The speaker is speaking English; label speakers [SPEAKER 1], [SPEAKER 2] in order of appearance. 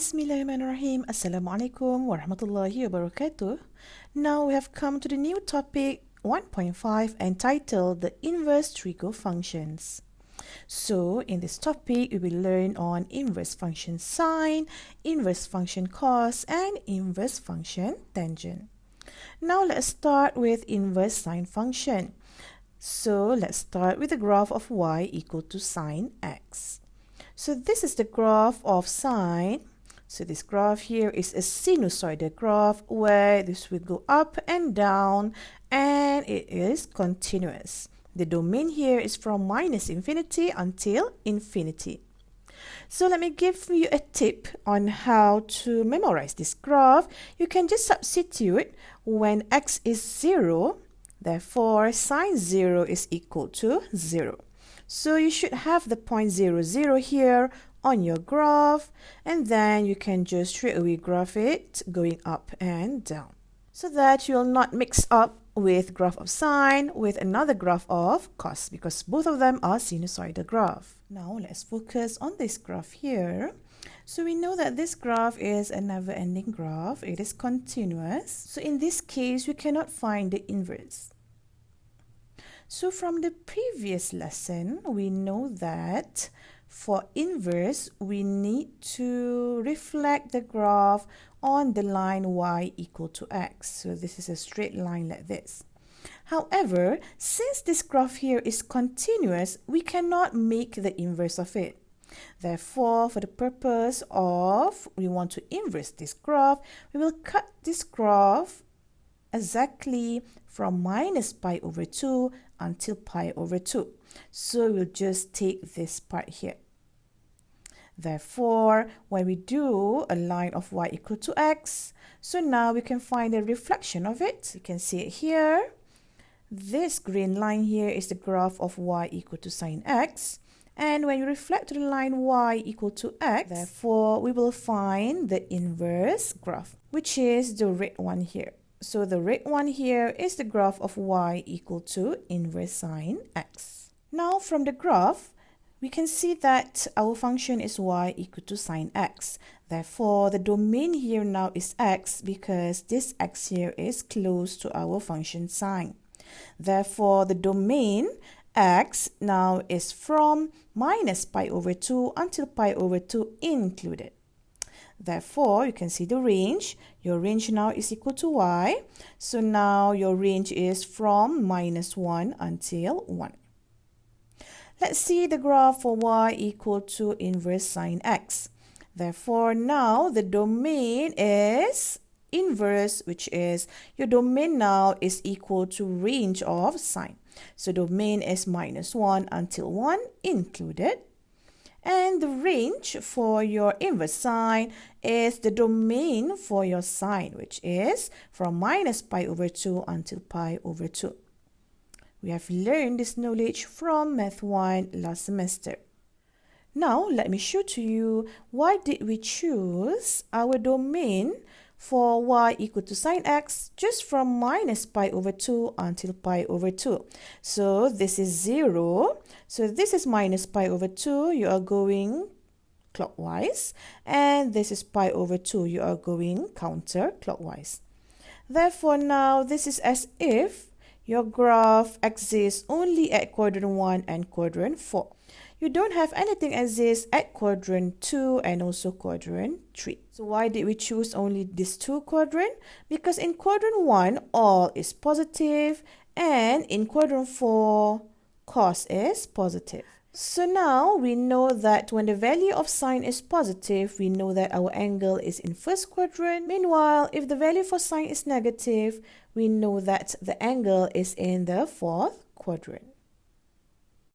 [SPEAKER 1] Bismillahirrahmanirrahim. Assalamualaikum warahmatullahi wabarakatuh. Now we have come to the new topic 1.5 entitled the inverse trigo functions. So in this topic we will learn on inverse function sine, inverse function cos and inverse function tangent. Now let's start with inverse sine function. So let's start with the graph of y equal to sine x. So this is the graph of sine. So this graph here is a sinusoidal graph where this will go up and down and it is continuous. The domain here is from minus infinity until infinity. So let me give you a tip on how to memorize this graph. You can just substitute when x is 0, therefore sine 0 is equal to 0. So you should have the point 0, 0 here on your graph, and then you can just straight away graph it going up and down so that you'll not mix up with graph of sine with another graph of cos, because both of them are sinusoidal graph. Now let's focus on this graph here. So we know that this graph is a never-ending graph. It is continuous. So in this case, we cannot find the inverse. So from the previous lesson, we know that for inverse, we need to reflect the graph on the line y equal to x. So this is a straight line like this. However, since this graph here is continuous, we cannot make the inverse of it. Therefore, for the purpose of we want to inverse this graph, we will cut this graph exactly from minus pi over 2 until pi over 2. So we'll just take this part here. Therefore, when we do a line of y equal to x, so now we can find a reflection of it. You can see it here. This green line here is the graph of y equal to sine x. And when you reflect the line y equal to x, therefore we will find the inverse graph, which is the red one here. So the red one here is the graph of y equal to inverse sine x. Now from the graph, we can see that our function is y equal to sine x. Therefore, the domain here now is x because this x here is close to our function sine. Therefore, the domain x now is from minus pi over 2 until pi over 2 included. Therefore, you can see the range. Your range now is equal to y. So now your range is from minus 1 until 1. Let's see the graph for y equal to inverse sine x. Therefore, now the domain is inverse, which is your domain now is equal to range of sine. So domain is minus 1 until 1 included. And the range for your inverse sine is the domain for your sine, which is from minus pi over 2 until pi over 2. We have learned this knowledge from Math 1 last semester. Now, let me show to you why did we choose our domain for y equal to sine x just from minus pi over 2 until pi over 2. So this is 0. So this is minus pi over 2. You are going clockwise. And this is pi over 2. You are going counterclockwise. Therefore, now this is as if your graph exists only at quadrant 1 and quadrant 4. You don't have anything exist at quadrant 2 and also quadrant 3. So why did we choose only these two quadrants? Because in quadrant 1, all is positive, and in quadrant 4, cos is positive. So now we know that when the value of sine is positive, we know that our angle is in first quadrant. Meanwhile, if the value for sine is negative, we know that the angle is in the fourth quadrant.